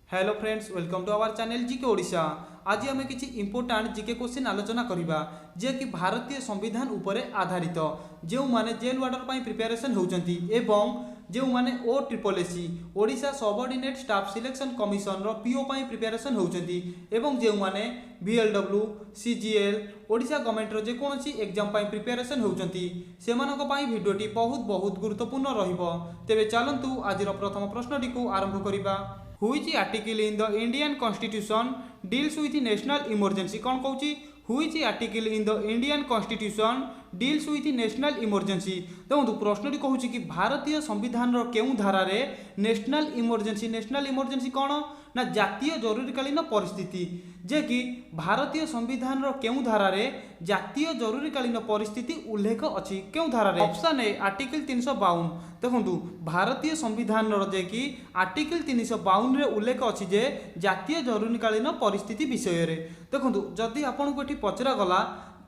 Hello friends, welcome to our channel GK Odisha. आज आम किसी इंपोर्टाट जीके क्वेश्चन आलोचना करवा जे कि भारतीय संविधान उपरे आधारित जो माने जेल वार्डर प्रिपेरेसन होउचंती एवं जो माने OSSC Odisha subordinate staff selection commission रो पीओ प्रिपेरेसन होउचंती एवं जो माने VLW CGL ओडिशा गवर्नमेंट रो जे कोनसी एग्जाम प्रिपेरेसन होउचंती सेमानक पई वीडियोटी बहुत गुरुत्वपूर्ण रहिबो। तेबे चलंतु आजिर प्रथम प्रश्नटी को आरंभ करिबा। Which article in the Indian Constitution deals with national emergency? कौन कहूँ Which article in the Indian Constitution deals with national emergency? देखो प्रश्नटी कहूँ कि भारतीय संविधान केउं धारारे नेशनल इमरजेंसी कौन ना जातीय जरूरीकालीन परिस्थिति जे कि भारतीय संविधान केउं धारारे जातीय जरूरीकालीन परिस्थिति उल्लेख अच्छी केउं धारारे? Option A article 352। देखो भारतीय संविधान जे कि आर्टिकल 352 रे उल्लेख अच्छी जे जातीय जरूरीकालीन परिस्थिति विषय रे। देखो जदि आपन को पचरा गला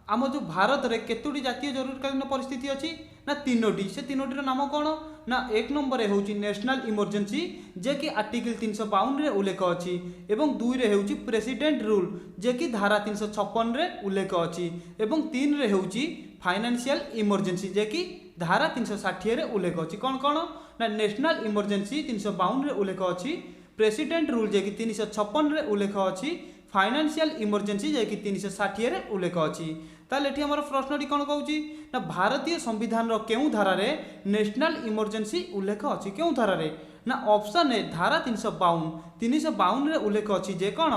आम जो भारत रे केतोटी जातीय जरूरीकालीन परिस्थिति अच्छी ना तीनोटी। से तीनोटी नाम कौन ना एक नंबर होची नेशनल इमरजेंसी जे कि आर्टिकल 352 रे उल्लेख अच्छी एवं दुई रे होची प्रेसिडेंट रूल जे कि धारा 356 रे उल्लेख अच्छी एवं तीन रे होची फाइनेंशियल इमरजेंसी जे कि धारा 360 रे उल्लेख अच्छी। कौन कौन ना नेशनल इमरजेंसी 352 रे उल्लेख अच्छी, प्रेसिडेंट रूल जे कि 356 रे उल्लेख अच्छी, फाइनेंशियल इमरजेंसी जे कि 360 रे उल्लेख अच्छी। ताले एठी हमर प्रश्नटी कोन कहूची ना भारतीय संविधान रो केउ धारा रे नेशनल इमरजेंसी उल्लेख अछि केउ धारा रे ना ऑप्शन ए धारा 352 रे उल्लेख अछि जे कोन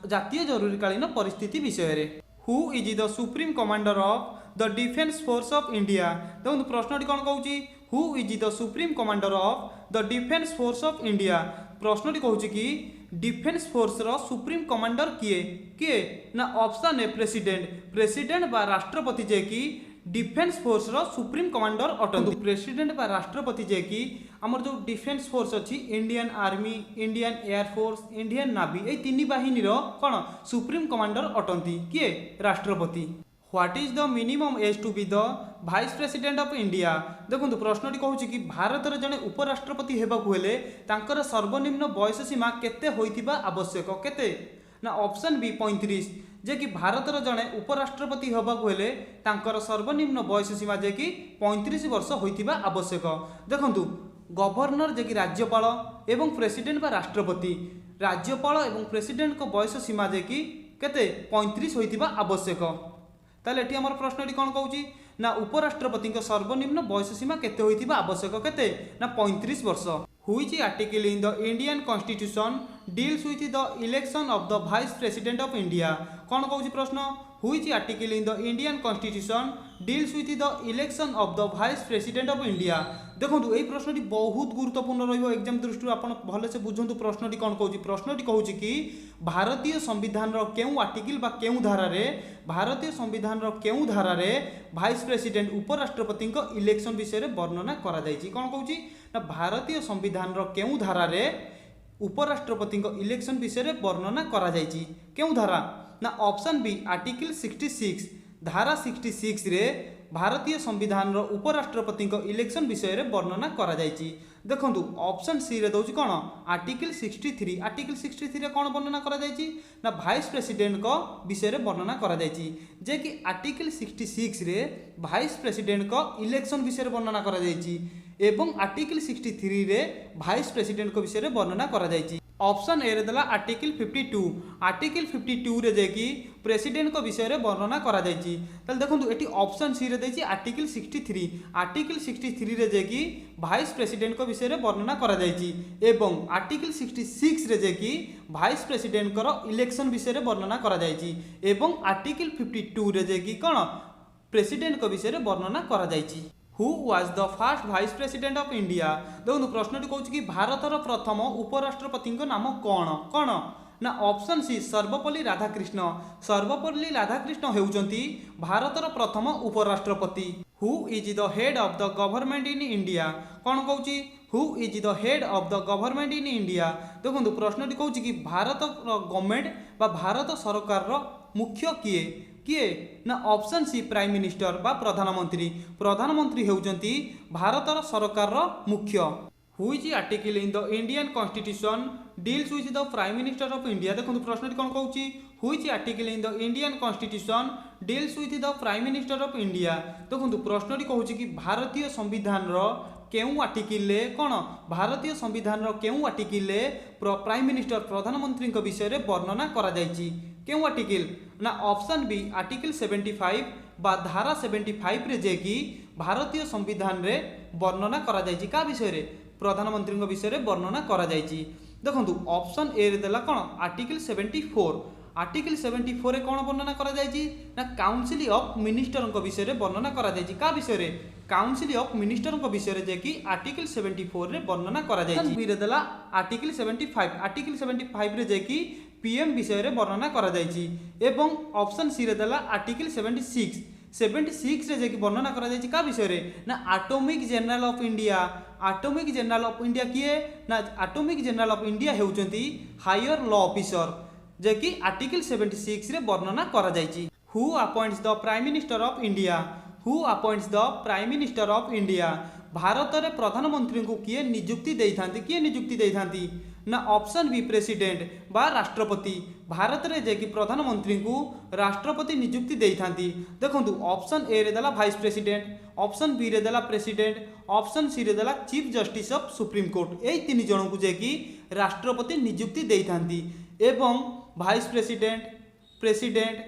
जातीय जरूरीकालीन परिस्थिति विषय रे। Who is the supreme commander of the defence force of India? देखो प्रश्नटी कोन कहूची who is the supreme commander of the defence force of India? प्रश्नटी कहूची कि डिफेंस फोर्स रो सुप्रीम कमांडर किए किए ना ऑप्शन ए प्रेसिडेंट बा राष्ट्रपति जे कि डिफेंस फोर्स रो सुप्रीम कमांडर अटंतु। प्रेसिडेंट बा राष्ट्रपति जे कि हमर जो डिफेंस फोर्स अछि Indian army, Indian air force, Indian navy ए तीन बाहिनी रो कोन सुप्रीम कमांडर अटंती किए राष्ट्रपति। What is the minimum age to be the vice president of India? देखो प्रश्नटी कहूँ कि भारत रे जने उपराष्ट्रपति हेबाकु हेले तांकर सर्वनिम्न बयस सीमा केते होइतिबा आवश्यक केते ना ऑप्शन बी 35 जे कि भारत रे जने उपराष्ट्रपति हेबाकु हेले तांकर सर्वनिम्न बयस सीमा जे कि 35 वर्ष होइतिबा आवश्यक। देखंतु गवर्नर जे कि राज्यपाल एवं प्रेसिडेंट बा राष्ट्रपति, राज्यपाल एवं प्रेसिडेंट को बयस सीमा जे कि केते 35 होइतिबा आवश्यक। ताले एठी हमर प्रश्नटी कोन कहूची ना उपराष्ट्रपति को सर्वनिम्न बयस सीमा केते होइतिबा आवश्यक केते ना 35 वर्ष। Which article in the Indian constitution deals with the election of the vice president of India? कौन कहूची प्रश्न which article in the Indian constitution deals with the election of the vice president of India? देखो ये प्रश्नटी बहुत गुरुत्वपूर्ण रहिबो exam दृष्टि आपण भले से बुझंतु प्रश्नटी कौन कहूची। प्रश्नटी कहूची कि भारतीय संविधान रो केउ आर्टिकल बा केउ धारा रे भारतीय संविधान रो केउ धारा रे वाइस प्रेसिडेंट उपराष्ट्रपति को इलेक्शन विषय रे वर्णना करा जायछि? कौन कहूची ना भारतीय संविधान रो केउ धारा रे उपराष्ट्रपति को इलेक्शन विषय रे वर्णना करा जायछि केउ धारा ना ऑप्शन बी आर्टिकल 66 धारा 66 रे भारतीय संविधान रो उपराष्ट्रपति को इलेक्शन विषय रे वर्णना करा जायछि। देखंतु ऑप्शन सी रे दउछि कोन आर्टिकल 63। आर्टिकल 63 रे कोन वर्णना करा जायछि ना वाइस प्रेसिडेंट को विषय रे वर्णना करा जायछि जे कि आर्टिकल 66 रे वाइस प्रेसिडेंट को इलेक्शन विषय रे वर्णना करा जायछि एवं आर्टिकल 63 रे वाइस प्रेसिडेंट को विषय रे वर्णना करा जायछि। ऑप्शन ए रे दला आर्टिकल 52। आर्टिकल 52 रे जे कि प्रेसिडेंट को विषय रे वर्णना करा जायछि। तल देखंतु एठी ऑप्शन सी रे दैछि आर्टिकल 63। आर्टिकल 63 रे जे कि वाइस प्रेसिडेंट को विषय रे वर्णना करा जायछि एवं आर्टिकल 66 रे जे कि वाइस प्रेसिडेंट को इलेक्शन विषय रे वर्णना करा जायछि एवं आर्टिकल 52 रे जे कि कोन प्रेसिडेंट को विषय रे वर्णना करा जायछि। Who was the first vice president of India? देखो प्रश्नटी कहूँ कि भारतर प्रथम उपराष्ट्रपति नाम कौन कौन ना ऑप्शन सी सर्वपल्ली राधाकृष्ण। सर्वपल्ली राधाकृष्ण हेउचंती भारतर प्रथम उपराष्ट्रपति। Who is the head of the government in India? कौन कहूँ who is the head of the government in India? देखो प्रश्नटी कहूँ कि भारत गवर्नमेंट बा भारत सरकार मुख्य किए किए ना ऑप्शन सी प्राइम मिनिस्टर बा प्रधानमंत्री। प्रधानमंत्री हेउचंती भारतर सरकार मुख्य। Which article in the Indian Constitution deals with the Prime Minister of India? देखो प्रश्न कौन कहूँ Which article in the Indian Constitution deals with the Prime Minister of India? देखो प्रश्न कहूँ कि भारतीय संविधान केउ आर्टिकल कौन भारतीय संविधान केउ आर्टिकल प्राइम मिनिस्टर प्रधानमंत्री विषय में वर्णना करा जायछि केउ आर्टिकल ना ऑप्शन बी आर्टिकल 75 बा धारा 75 रे जे कि भारतीय संविधान रे वर्णना करा जायछि का विषय रे प्रधानमंत्री विषय में वर्णना करा जायछि देखंतु ऑप्शन ए रे देला कौन आर्टिकल 74 आर्टिकल 74 रे कौन वर्णना करा जायछि ना काउंसिल ऑफ मिनिस्टर विषय में वर्णना करा जायछि का विषय रे काउंसिल ऑफ मिनिस्टर विषय में जे कि आर्टिकल 74 रे वर्णना करा जायछि बी रे देला आर्टिकल 75 रे जे कि पीएम विषय में वर्णना करा जायछि एवं ऑप्शन सी रे देला आर्टिकल 76 रे जे कि वर्णना करा जायछि का विषय रे ना एटॉमिक जनरल ऑफ इंडिया किए ना एटॉमिक जनरल ऑफ इंडिया हेउचंती हायर लॉ ऑफिसर जे कि आर्टिकल 76 रे वर्णना करा जायछि who appoints the prime minister of India भारत रे प्रधानमंत्री को किए नियुक्ति देइथांती ना ऑप्शन बी प्रेसिडेंट बा राष्ट्रपति भारत रे जे कि प्रधानमंत्री को राष्ट्रपति नियुक्ति देइथांती देखंतु ऑप्शन ए रे देला वाइस प्रेसिडेंट ऑप्शन बी रे देला प्रेसिडेंट ऑप्शन सी रे देला chief justice of supreme court एई तीन जन को जे कि राष्ट्रपति नियुक्ति देइथांती एवं vice president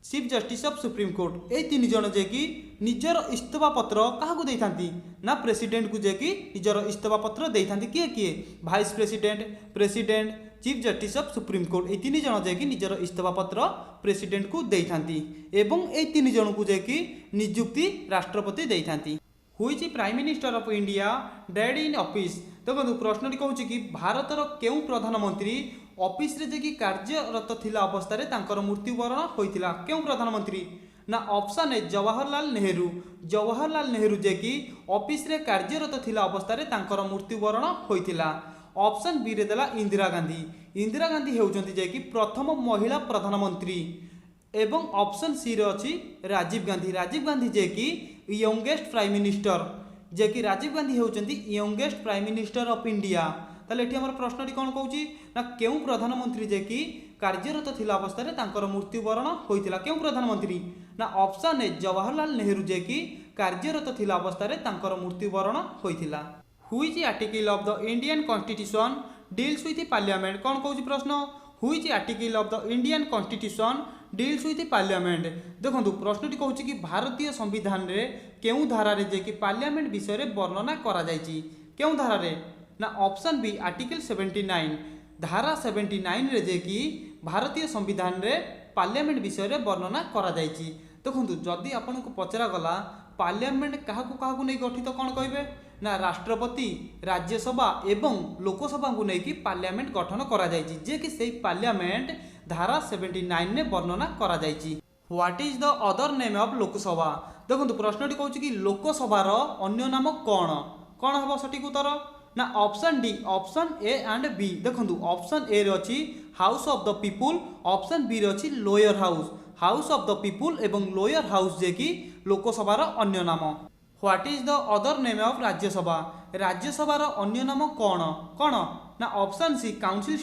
chief justice of supreme court ए तीन जन जे कि निजर इस्तीफा पत्र काहाकू देइथांती ना प्रेसिडेंट को जे कि निजर इस्तीफा पत्र देइथांती किए vice president chief justice of supreme court ए तीन जन जे कि निजर इस्तीफा पत्र प्रेसिडेंट को देइथांती एवं ए तीन जन को जे कि नियुक्ति राष्ट्रपति देइथांती हुईच prime minister of India dead in office देखो प्रश्न कहूँ कि भारतर केउ प्रधानमंत्री ऑफिस रे जे कि कार्यरत थिला अवस्था रे तांकर मृत्युवरण होइथिला केउ प्रधानमंत्री ना ऑप्शन ए जवाहरलाल नेहरू जे कि ऑफिस रे कार्यरत थिला अवस्था रे तांकर मृत्युवरण होइथिला ऑप्शन बी रे देला इंदिरा गांधी हेउचंती जे कि प्रथम महिला प्रधानमंत्री एवं ऑप्शन सी रे अछि राजीव गांधी जे कि यंगेस्ट प्राइम मिनिस्टर जे कि राजीव गांधी हेउचंती youngest prime minister of India ताले एठी हमर प्रश्नटी कोन कहूची ना केउ प्रधानमंत्री जे कि कार्यरत थिला अवस्था रे तांकर मृत्युवरण होइथिला केउ प्रधानमंत्री ना ऑप्शन ए जवाहरलाल नेहरू जे कि कार्यरत थिला अवस्था रे तांकर मृत्युवरण होइथिला हुईच article of the Indian constitution deals with parliament कोन कहूची प्रश्न हुईच article of the Indian constitution deals with parliament देखो प्रश्नटी कहूँ कि भारतीय संविधान रे केउ धारा रे जे कि पार्लियामेंट विषय रे वर्णना करा जायछि केउ धारा रे ना ऑप्शन बी आर्टिकल 79 धारा 79 रे जे कि भारतीय संविधान रे पार्लियामेंट विषय रे वर्णना करा जायछि देखंतु जदि आपन को पचरा गला पार्लियामेंट काहाकू नै गठित कोन कहबे ना राष्ट्रपति राज्यसभा एवं लोकसभा को लेकिन पार्लियामेंट गठन करा जायछि जे कि सेही पार्लियामेंट धारा 79 ने वर्णना करा जायछि what is the other name of Lok Sabha देखंतु प्रश्नटी कहूँ कि लोकसभार अन्य नाम कौन हम सठिक उत्तर ना option D option A and B देखंतु ऑप्शन ए रे अछि house of the people option B रे अछि lower house of the people एवं लोअर हाउस जे कि लोकसभार अन्य नाम what is the other name of राज्यसभार अन्य नाम कौन ना ऑप्शन सी काउंसिल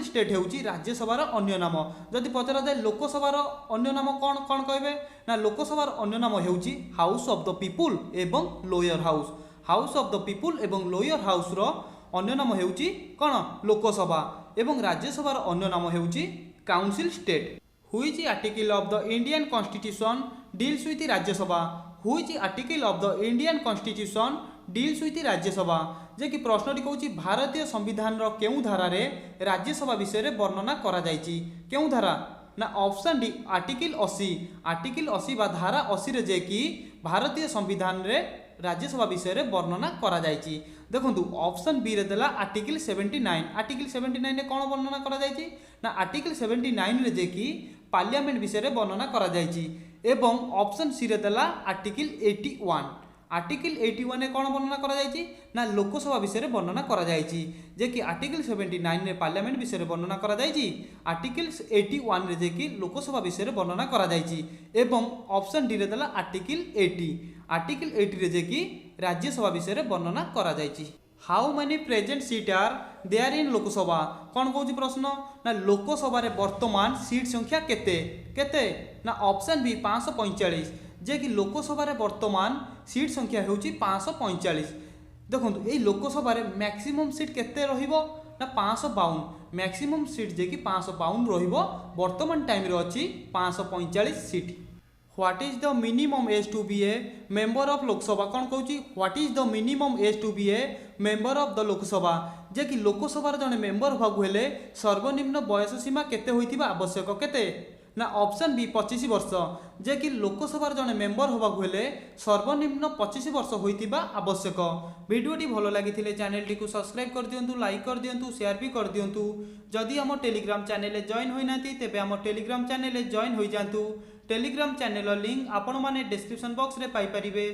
स्टेट हेउची राज्यसभार अन्य नाम जदि पचरा जाए लोकसभार अन्य नाम कौन कहबे ना लोकसभार अन्य नाम हेउची हाउस ऑफ द पीपुल एवं lower house of the people एवं लोअर हाउस रो अन्य नाम हेउची कौन लोकसभा एवं राज्यसभार अन्य नाम हेउची काउंसिल स्टेट हुईच article of the Indian constitution deals with Rajya Sabha हुईच article of the Indian constitution deals with Rajya Sabha जे कि प्रश्नटी कहूँ भारतीय संविधान रो केउ धारा रे राज्यसभा विषय रे वर्णना करा जायछि केउ धारा ना ऑप्शन डी आर्टिकल 80 बा धारा 80 रे जे कि भारतीय संविधान रे राज्यसभा विषय रे वर्णना करा जायछि देखंतु ऑप्शन बी रे देला आर्टिकल 79 रे कोन वर्णना करा जायछि ना आर्टिकल 79 रे जे कि पार्लियामेंट विषय रे वर्णना करा जायछि एवं ऑप्शन सी रे देला आर्टिकल 81 ने कौन वर्णना करा जायछि ना लोकसभा विषय रे वर्णना करा जायछि जे कि आर्टिकल 79 रे पार्लियामेंट विषय रे वर्णना करा जायछि आर्टिकल 81 रे जे कि लोकसभा विषय रे वर्णना करा जायछि एवं ऑप्शन डी रे देला आर्टिकल 80 रे जे कि राज्यसभा विषय रे वर्णना करा जायछि how many present seat are there in Lok Sabha कौन कौन प्रश्न ना लोकसभा वर्तमान सीट संख्या केते केते ना ऑप्शन बी 545 जे कि लोकसभा वर्तमान सीट संख्या होची 545। देखो ये लोकसभा मैक्सिमम सीट केते रहिबो ना 552 मैक्सिमम सीट जे कि 552 रहिबो वर्तमान टाइम रे अछि 545 seat. What is the minimum age to be a member of Lok Sabha कौन कहूँ what is the minimum age to be a member of the Lok Sabha जे कि लोकसभा जड़े मेंबर होगा हेले सर्वनिम्न बयस सीमा केते होइथिबा आवश्यक केते ना ऑप्शन बी 25 वर्ष जे कि लोकसभा जड़े मेंबर होगा हेले सर्वनिम्न 25 वर्ष होइथिबा आवश्यक। वीडियोटी भलो लागिथिले चैनल टी को सब्सक्राइब कर दियंतु लाइक कर दियंतु शेयर भी कर दियंतु जदि हम टेलीग्राम चैनल जॉइन होइनाती तेबे हम टेलीग्राम चैनल जॉइन होई जांतु। टेलीग्राम चैनल लिंक आपण माने डिस्क्रिप्शन बॉक्स रे पाई परिबे।